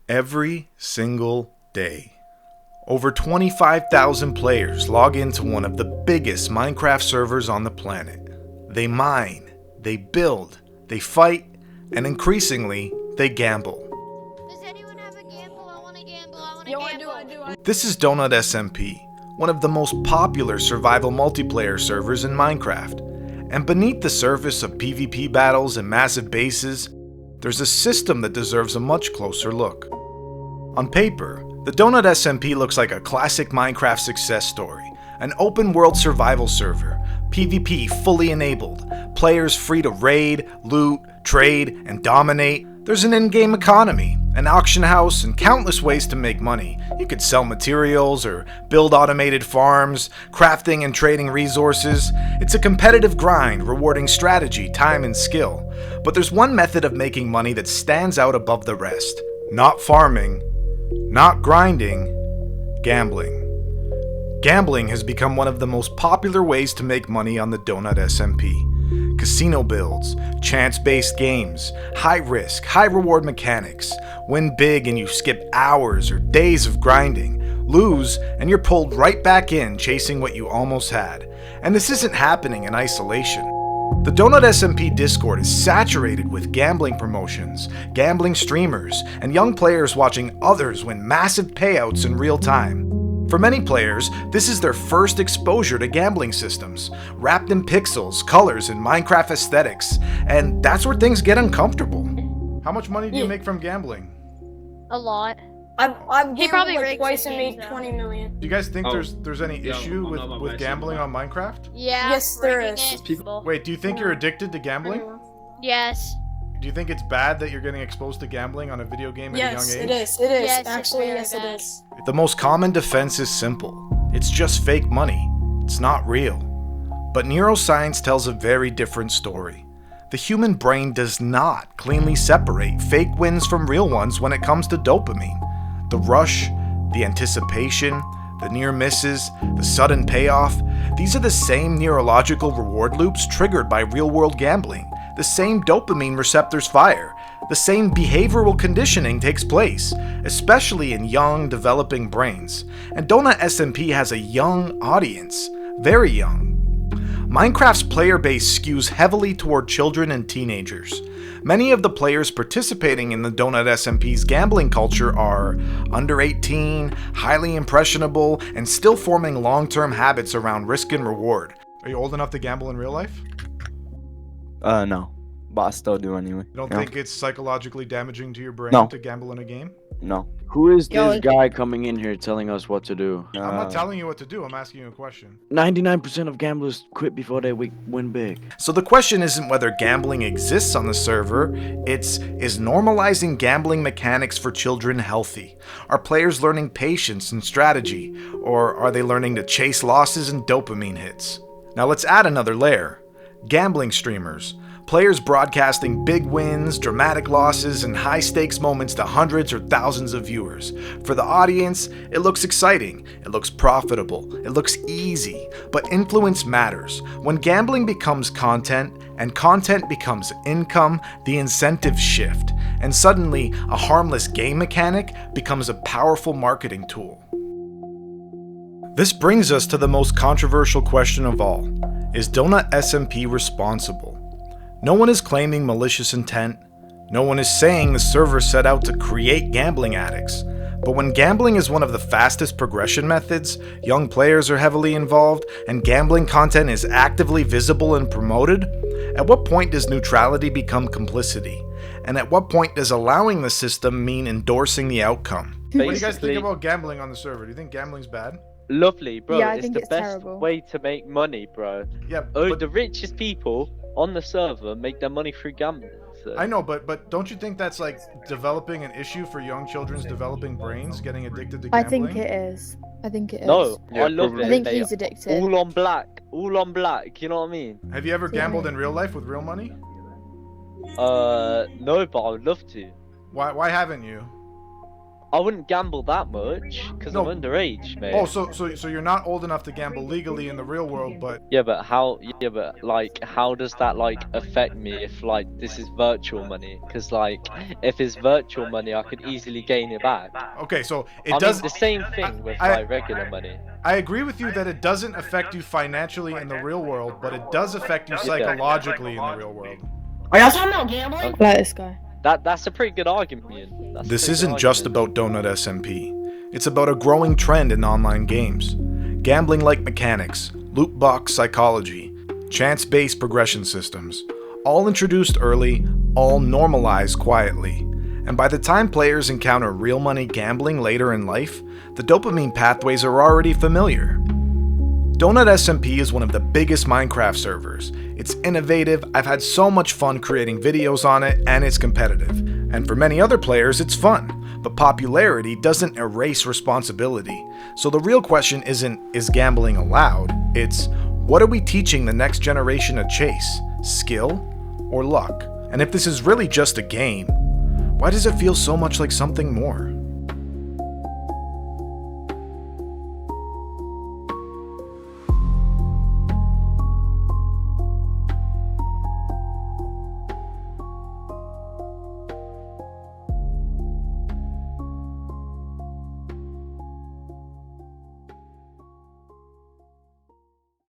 every single day. Over 25,000 players log into one of the biggest Minecraft servers on the planet. They mine, they build, they fight, and increasingly, they gamble. Does anyone have a gamble? I want to gamble. I want to gamble. I do. This is DonutSMP, one of the most popular survival multiplayer servers in Minecraft. And beneath the surface of PvP battles and massive bases, there's a system that deserves a much closer look. On paper, the DonutSMP looks like a classic Minecraft success story, an open world survival server, PvP fully enabled, players free to raid, loot, trade, and dominate. There's an in-game economy, an auction house, and countless ways to make money. You could sell materials or build automated farms, crafting and trading resources. It's a competitive grind, rewarding strategy, time, and skill. But there's one method of making money that stands out above the rest. Not farming, not grinding, gambling. Gambling has become one of the most popular ways to make money on the DonutSMP. Casino builds, chance-based games, high risk, high reward mechanics. Win big and you skip hours or days of grinding. Lose and you're pulled right back in chasing what you almost had. And this isn't happening in isolation. The DonutSMP Discord is saturated with gambling promotions, gambling streamers, and young players watching others win massive payouts in real time. For many players, this is their first exposure to gambling systems, wrapped in pixels, colors, and Minecraft aesthetics, and that's where things get uncomfortable. How much money do you make from gambling? A lot. I've He probably gambled rigs like twice the and made games, 20 million. Do you guys think there's any issue with gambling on Minecraft? Yeah. Yes, there rigging is. it. People- Wait, do you think you're addicted to gambling? Yes. Do you think it's bad that you're getting exposed to gambling on a video game at Yes, a young it age? is. It is. Yes, it's Actually, very yes, it bad. is. The most common defense is simple. It's just fake money. It's not real. But neuroscience tells a very different story. The human brain does not cleanly separate fake wins from real ones when it comes to dopamine. The rush, the anticipation, the near misses, the sudden payoff, these are the same neurological reward loops triggered by real-world gambling. The same dopamine receptors fire. The same behavioral conditioning takes place, especially in young, developing brains. And DonutSMP has a young audience, very young. Minecraft's player base skews heavily toward children and teenagers. Many of the players participating in the DonutSMP's gambling culture are under 18, highly impressionable, and still forming long-term habits around risk and reward. Are you old enough to gamble in real life? No. But I still do anyway. You don't think it's psychologically damaging to your brain No. to gamble in a game? No. Who is Yo, this guy coming in here telling us what to do? I'm not telling you what to do, I'm asking you a question. 99% of gamblers quit before they win big. So the question isn't whether gambling exists on the server, it's, is normalizing gambling mechanics for children healthy? Are players learning patience and strategy, or are they learning to chase losses and dopamine hits? Now let's add another layer. Gambling streamers. Players broadcasting big wins, dramatic losses, and high-stakes moments to hundreds or thousands of viewers. For the audience, it looks exciting, it looks profitable, it looks easy, but influence matters. When gambling becomes content, and content becomes income, the incentives shift, and suddenly a harmless game mechanic becomes a powerful marketing tool. This brings us to the most controversial question of all. Is DonutSMP responsible? No one is claiming malicious intent. No one is saying the server set out to create gambling addicts. But when gambling is one of the fastest progression methods, young players are heavily involved, and gambling content is actively visible and promoted, at what point does neutrality become complicity? And at what point does allowing the system mean endorsing the outcome? What do you guys think Basically- about gambling on the server? Do you think gambling's bad? Lovely, bro. Yeah, I it's think the it's best terrible. way to make money, bro. Yeah, Oh, but the richest people on the server make their money through gambling. So. I know, but don't you think that's like developing an issue for young children's developing brains, getting addicted to I gambling? think it is. I think it is. No, Yeah, I love probably. it. I think They he's addicted. all on black, all on black. You know what I mean? Have you ever gambled in real life with real money? No, but I would love to. Why haven't you? I wouldn't gamble that much because No. I'm underage, mate. Oh, so you're not old enough to gamble legally in the real world, but Yeah, but how? Yeah, but like, how does that like affect me if like this is virtual money? Because like, if it's virtual money, I could easily gain it back. okay, so I it mean, does. the same thing with I- like regular money. I agree with you that it doesn't affect you financially in the real world, but it does affect you psychologically in the real world. Are y'all talking about gambling? Like this guy. That's a pretty good argument. That's a This pretty isn't good just argument. about Donut SMP. It's about a growing trend in online games. Gambling like mechanics, loot box psychology, chance-based progression systems, all introduced early, all normalized quietly. And by the time players encounter real money gambling later in life, the dopamine pathways are already familiar. Donut SMP is one of the biggest Minecraft servers. It's innovative, I've had so much fun creating videos on it, and it's competitive. And for many other players, it's fun. But popularity doesn't erase responsibility. So the real question isn't, is gambling allowed? It's, what are we teaching the next generation to chase? Skill or luck? And if this is really just a game, why does it feel so much like something more?